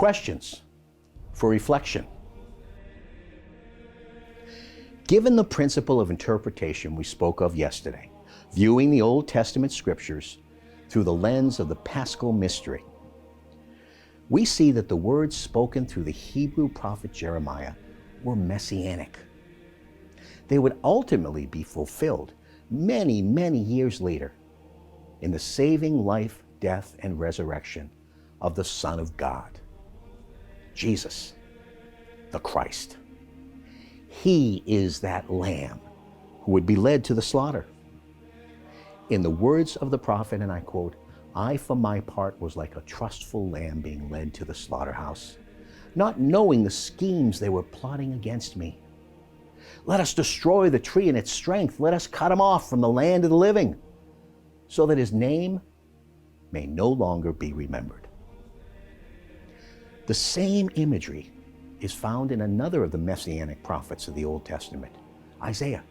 Questions for reflection. Given the principle of interpretation we spoke of yesterday, viewing the Old Testament scriptures through the lens of the Paschal mystery, we see that the words spoken through the Hebrew prophet Jeremiah were messianic. They would ultimately be fulfilled many, many years later in the saving life, death, and resurrection of the Son of God, Jesus, the Christ. He is that Lamb who would be led to the slaughter. In the words of the prophet, and I quote, "I for my part was like a trustful lamb being led to the slaughterhouse, not knowing the schemes they were plotting against me. Let us destroy the tree in its strength. Let us cut him off from the land of the living, so that his name may no longer be remembered." The same imagery is found in another of the messianic prophets of the Old Testament, Isaiah.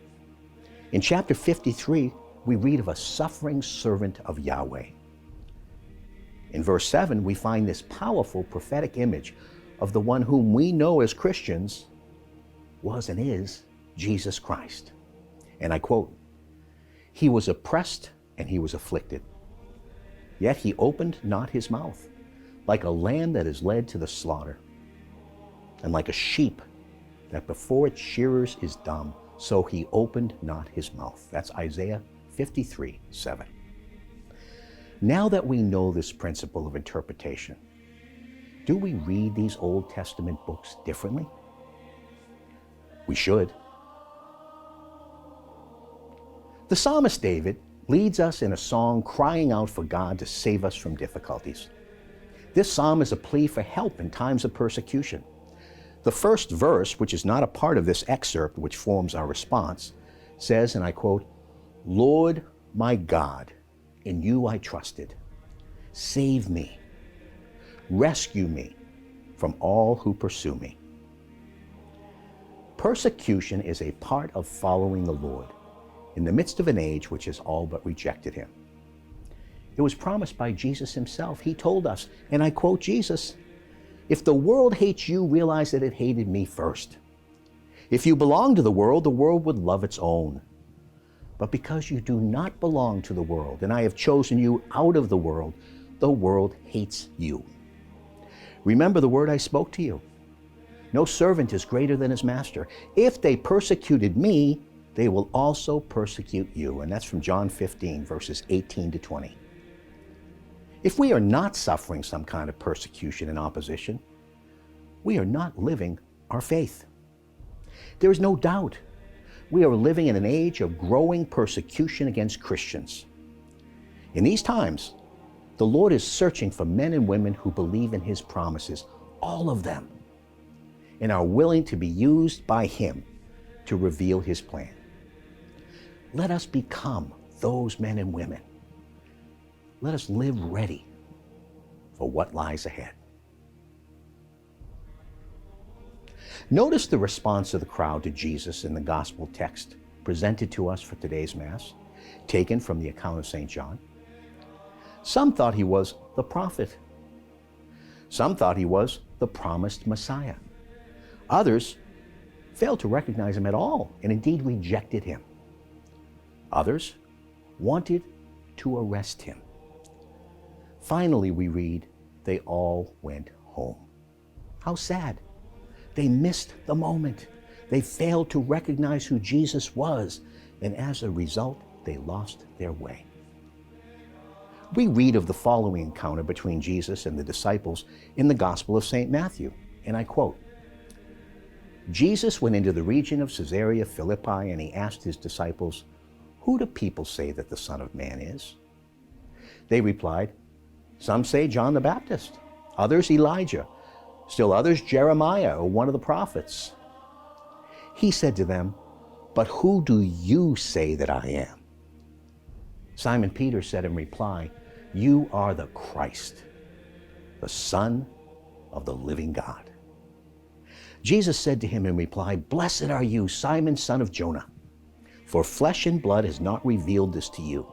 In chapter 53, we read of a suffering servant of Yahweh. In verse 7, we find this powerful prophetic image of the one whom we know as Christians was and is Jesus Christ. And I quote, "He was oppressed and he was afflicted, yet he opened not his mouth. Like a lamb that is led to the slaughter, and like a sheep that before its shearers is dumb, so he opened not his mouth." That's Isaiah 53:7. Now that we know this principle of interpretation, do we read these Old Testament books differently? We should. The psalmist David leads us in a song crying out for God to save us from difficulties. This psalm is a plea for help in times of persecution. The first verse, which is not a part of this excerpt which forms our response, says, and I quote, "Lord my God, in you I trusted. Save me. Rescue me from all who pursue me." Persecution is a part of following the Lord in the midst of an age which has all but rejected him. It was promised by Jesus himself. He told us, and I quote Jesus, "If the world hates you, realize that it hated me first. If you belong to the world would love its own. But because you do not belong to the world, and I have chosen you out of the world hates you. Remember the word I spoke to you. No servant is greater than his master. If they persecuted me, they will also persecute you." And that's from John 15, verses 18 to 20. If we are not suffering some kind of persecution and opposition, we are not living our faith. There is no doubt we are living in an age of growing persecution against Christians. In these times, the Lord is searching for men and women who believe in his promises, all of them, and are willing to be used by him to reveal his plan. Let us become those men and women. Let us live ready for what lies ahead. Notice the response of the crowd to Jesus in the gospel text presented to us for today's Mass, taken from the account of St. John. Some thought he was the prophet. Some thought he was the promised Messiah. Others failed to recognize him at all and indeed rejected him. Others wanted to arrest him. Finally, we read, they all went home. How sad. They missed the moment. They failed to recognize who Jesus was, and as a result, they lost their way. We read of the following encounter between Jesus and the disciples in the Gospel of St. Matthew, and I quote, "Jesus went into the region of Caesarea Philippi, and he asked his disciples, 'Who do people say that the Son of Man is?' They replied, 'Some say John the Baptist, others Elijah, still others Jeremiah or one of the prophets.' He said to them, 'But who do you say that I am?' Simon Peter said in reply, 'You are the Christ, the Son of the living God.' Jesus said to him in reply, 'Blessed are you, Simon, son of Jonah, for flesh and blood has not revealed this to you,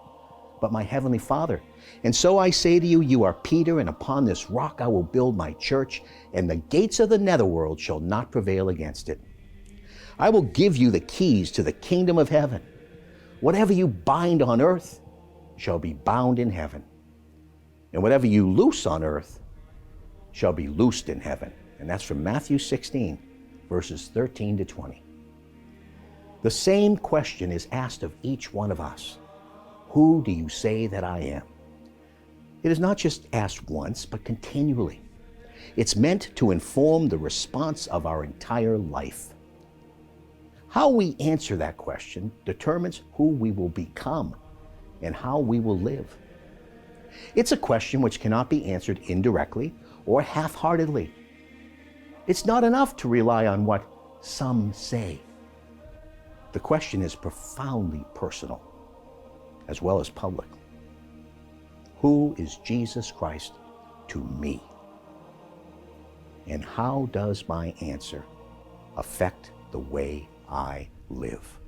but my heavenly Father. And so I say to you, you are Peter, and upon this rock I will build my church, and the gates of the netherworld shall not prevail against it. I will give you the keys to the kingdom of heaven. Whatever you bind on earth shall be bound in heaven, and whatever you loose on earth shall be loosed in heaven. And that's from Matthew 16, verses 13 to 20. The same question is asked of each one of us. Who do you say that I am? It is not just asked once, but continually. It's meant to inform the response of our entire life. How we answer that question determines who we will become and how we will live. It's a question which cannot be answered indirectly or half-heartedly. It's not enough to rely on what some say. The question is profoundly personal, as well as public. Who is Jesus Christ to me? And how does my answer affect the way I live?